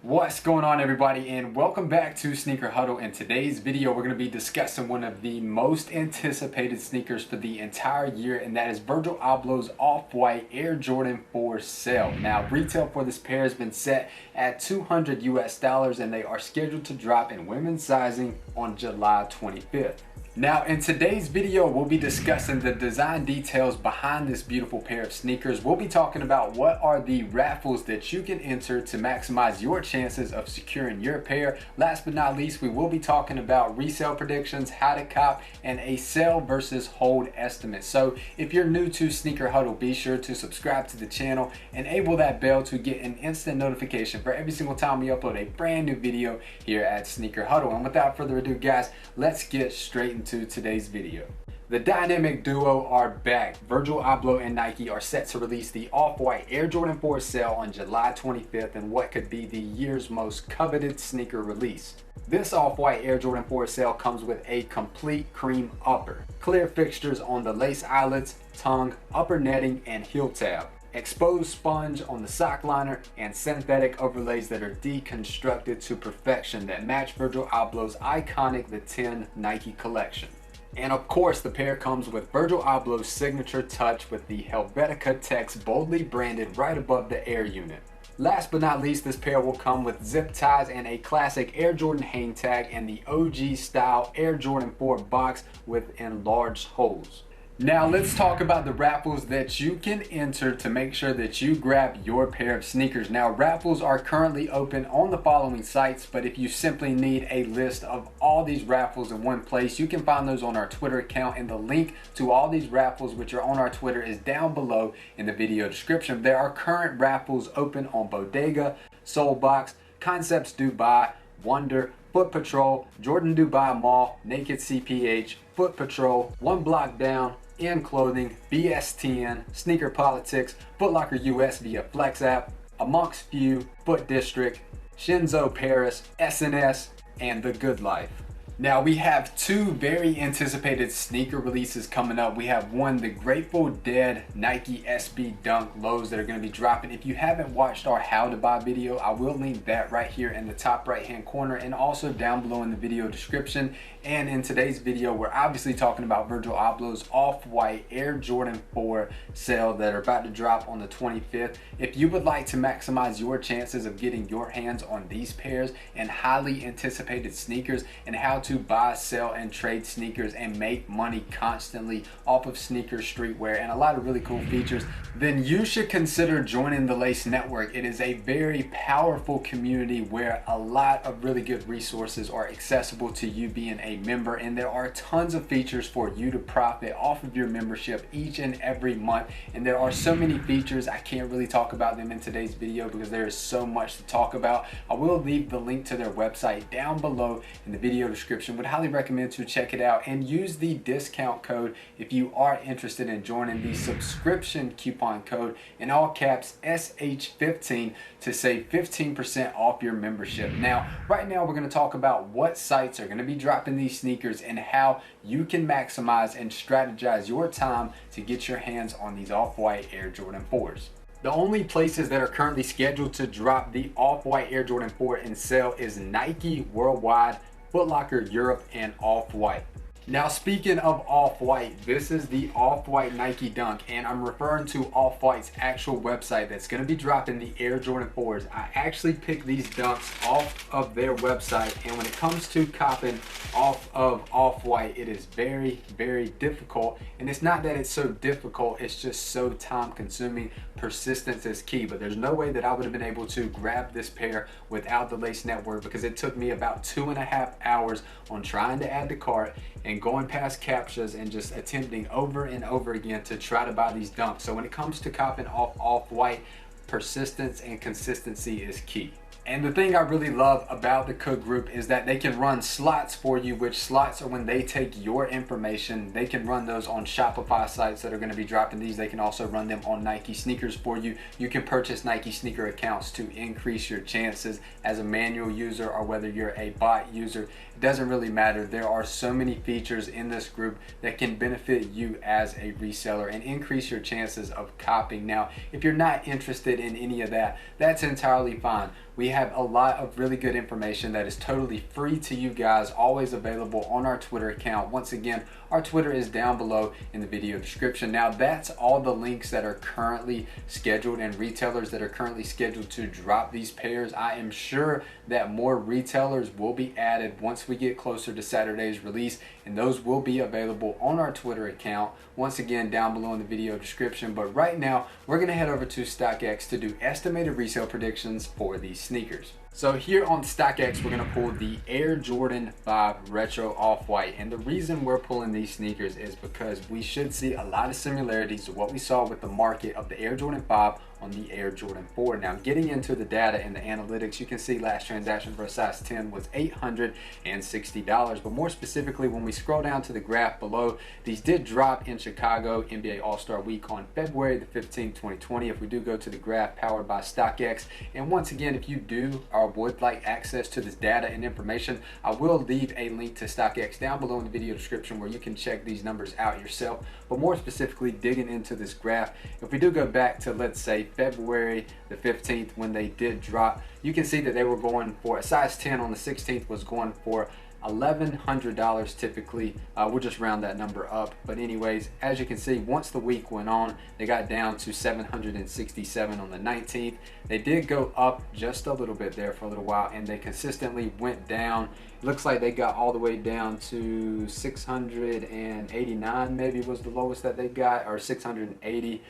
What's going on, everybody, and welcome back to Sneaker Huddle. In today's video, we're going to be discussing one of the most anticipated sneakers for the entire year, and that is Virgil Abloh's Off-White Air Jordan 4 Sale. Now, retail for this pair has been set at $200 US, and they are scheduled to drop in women's sizing on July 25th. Now, in today's video, we'll be discussing the design details behind this beautiful pair of sneakers. We'll be talking about what are the raffles that you can enter to maximize your chances of securing your pair. Last but not least, we will be talking about resale predictions, how to cop, and a sell versus hold estimate. So if you're new to Sneaker Huddle, be sure to subscribe to the channel, enable that bell to get an instant notification for every single time we upload a brand new video here at Sneaker Huddle. And without further ado, guys, let's get straight into today's video. The dynamic duo are back. Virgil Abloh and Nike are set to release the Off-White Air Jordan 4 Sale on July 25th in what could be the year's most coveted sneaker release. This Off-White Air Jordan 4 Sale comes with a complete cream upper, clear fixtures on the lace eyelets, tongue, upper netting, and heel tab, exposed sponge on the sock liner, and synthetic overlays that are deconstructed to perfection that match Virgil Abloh's iconic The 10 Nike collection. And of course, the pair comes with Virgil Abloh's signature touch with the Helvetica text boldly branded right above the Air unit. Last but not least, this pair will come with zip ties and a classic Air Jordan hang tag and the OG style Air Jordan 4 box with enlarged holes. Now let's talk about the raffles that you can enter to make sure that you grab your pair of sneakers. Now, raffles are currently open on the following sites, but if you simply need a list of all these raffles in one place, you can find those on our Twitter account, and the link to all these raffles which are on our Twitter is down below in the video description. There are current raffles open on Bodega, Soulbox, Concepts Dubai, Wonder, Foot Patrol, Jordan Dubai Mall, Naked CPH, Foot Patrol, One Block Down, In Clothing, BSTN, Sneaker Politics, Foot Locker US via Flex app, Amongst Few, Foot District, Shinzo Paris, SNS, and The Good Life. Now, we have two very anticipated sneaker releases coming up. We have one, the Grateful Dead Nike SB Dunk lows that are going to be dropping. If you haven't watched our how to buy video, I will link that right here in the top right hand corner and also down below in the video description. And in today's video, we're obviously talking about Virgil Abloh's Off-White Air Jordan 4 sale that are about to drop on the 25th. If you would like to maximize your chances of getting your hands on these pairs and highly anticipated sneakers, and how to buy, sell, and trade sneakers and make money constantly off of sneaker streetwear and a lot of really cool features, then you should consider joining the Lace Network. It is a very powerful community where a lot of really good resources are accessible to you being a member, and there are tons of features for you to profit off of your membership each and every month. And there are so many features, I can't really talk about them in today's video because there is so much to talk about. I will leave the link to their website down below in the video description. Would highly recommend to check it out and use the discount code if you are interested in joining, the subscription coupon code in all caps SH15 to save 15% off your membership. Now, right now we're going to talk about what sites are going to be dropping these sneakers and how you can maximize and strategize your time to get your hands on these Off-White Air Jordan 4s. The only places that are currently scheduled to drop the Off-White Air Jordan 4 in sale is Nike Worldwide, Foot Locker Europe, and Off-White. Now, speaking of Off-White, this is the Off-White Nike Dunk, and I'm referring to Off-White's actual website that's going to be dropping the Air Jordan 4s. I actually picked these dunks off of their website, and when it comes to copping off of Off-White, it is very, very difficult. And it's not that it's so difficult, it's just so time consuming. Persistence is key, but there's no way that I would have been able to grab this pair without the Lace Network, because it took me about 2.5 hours on trying to add to cart and going past captchas and just attempting over and over again to try to buy these dunks. So when it comes to copping off Off-White, persistence and consistency is key. And the thing I really love about the Cook Group is that they can run slots for you, which slots are when they take your information. They can run those on Shopify sites that are going to be dropping these. They can also run them on Nike sneakers for you. You can purchase Nike sneaker accounts to increase your chances as a manual user or whether you're a bot user. It doesn't really matter. There are so many features in this group that can benefit you as a reseller and increase your chances of copying. Now, if you're not interested in any of that, that's entirely fine. We have a lot of really good information that is totally free to you guys, always available on our Twitter account. Once again, our Twitter is down below in the video description. Now that's all the links that are currently scheduled and retailers that are currently scheduled to drop these pairs. I am sure that more retailers will be added once we get closer to Saturday's release, and those will be available on our Twitter account, once again down below in the video description. But right now we're going to head over to StockX to do estimated resale predictions for these sneakers. So here on StockX, we're going to pull the Air Jordan 5 Retro Off-White. And the reason we're pulling these sneakers is because we should see a lot of similarities to what we saw with the market of the Air Jordan 5 on the Air Jordan 4. Now, getting into the data and the analytics, you can see last transaction for a size 10 was $860. But more specifically, when we scroll down to the graph below, these did drop in Chicago NBA All-Star Week on February the 15th, 2020. If we do go to the graph powered by StockX, and once again, if you do or would like access to this data and information, I will leave a link to StockX down below in the video description where you can check these numbers out yourself. But more specifically, digging into this graph, if we do go back to, let's say, February the 15th when they did drop, you can see that they were going for a size 10 on the 16th was going for $1,100 typically. We'll just round that number up. But anyways, as you can see, once the week went on, they got down to $767 on the 19th. They did go up just a little bit there for a little while, and they consistently went down. It looks like they got all the way down to 689 maybe was the lowest that they got, or 680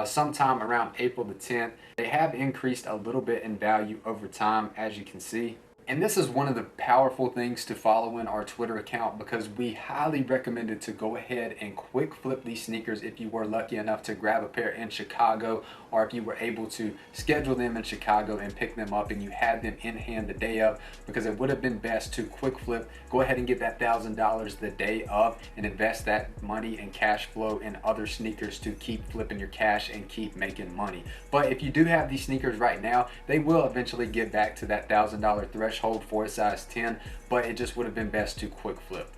sometime around April the 10th. They have increased a little bit in value over time, as you can see. And this is one of the powerful things to follow in our Twitter account, because we highly recommend it to go ahead and quick flip these sneakers if you were lucky enough to grab a pair in Chicago, or if you were able to schedule them in Chicago and pick them up and you had them in hand the day of, because it would have been best to quick flip, go ahead and get that $1,000 the day of and invest that money and cash flow in other sneakers to keep flipping your cash and keep making money. But if you do have these sneakers right now, they will eventually get back to that $1,000 threshold for a size 10, but it just would have been best to quick flip.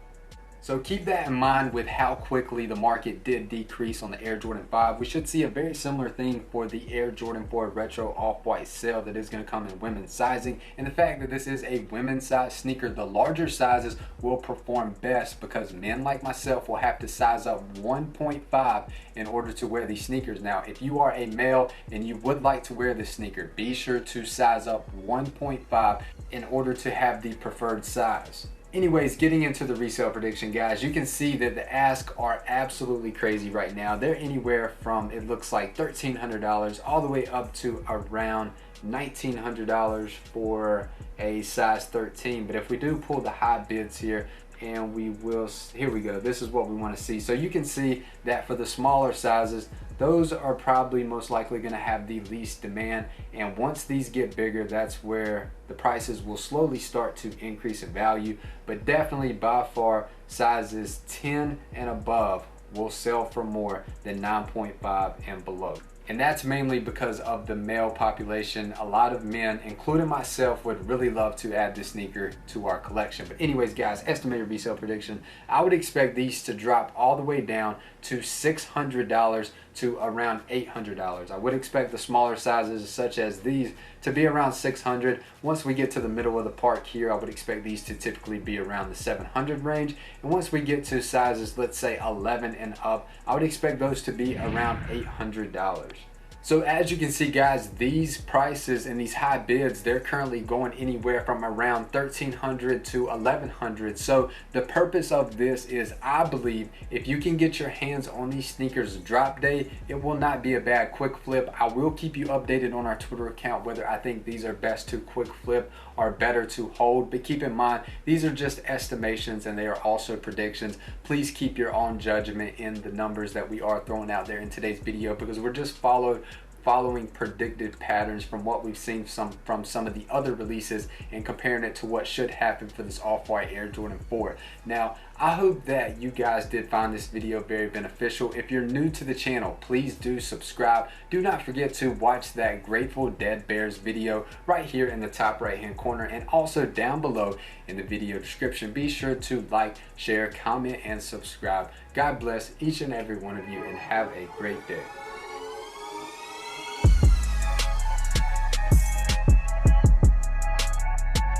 So keep that in mind with how quickly the market did decrease on the Air Jordan 5. We should see a very similar thing for the Air Jordan 4 Retro Off-White sale that is going to come in women's sizing. And the fact that this is a women's size sneaker, the larger sizes will perform best because men like myself will have to size up 1.5 in order to wear these sneakers. Now, if you are a male and you would like to wear this sneaker, be sure to size up 1.5 in order to have the preferred size. Anyways, getting into the resale prediction, guys, you can see that the asks are absolutely crazy right now. They're anywhere from, it looks like, $1,300 all the way up to around $1,900 for a size 13. But if we do pull the high bids here, and we will, here we go, this is what we want to see. So you can see that for the smaller sizes, those are probably most likely going to have the least demand, and once these get bigger, that's where the prices will slowly start to increase in value. But definitely by far, sizes 10 and above will sell for more than 9.5 and below. And that's mainly because of the male population. A lot of men, including myself, would really love to add this sneaker to our collection. But anyways, guys, estimated resale prediction, I would expect these to drop all the way down to $600 to around $800. I would expect the smaller sizes such as these to be around $600. Once we get to the middle of the park here, I would expect these to typically be around the $700 range. And once we get to sizes, let's say 11 and up, I would expect those to be around $800. So as you can see, guys, these prices and these high bids, they're currently going anywhere from around $1,300 to $1,100. So the purpose of this is, I believe, if you can get your hands on these sneakers drop day, it will not be a bad quick flip. I will keep you updated on our Twitter account whether I think these are best to quick flip or better to hold. But keep in mind, these are just estimations and they are also predictions. Please keep your own judgment in the numbers that we are throwing out there in today's video, because we're just following predicted patterns from what we've seen from some of the other releases and comparing it to what should happen for this Off-White Air Jordan 4. Now, I hope that you guys did find this video very beneficial. If you're new to the channel, please do subscribe. Do not forget to watch that Grateful Dead Bears video right here in the top right hand corner, and also down below in the video description. Be sure to like, share, comment, and subscribe. God bless each and every one of you, and have a great day.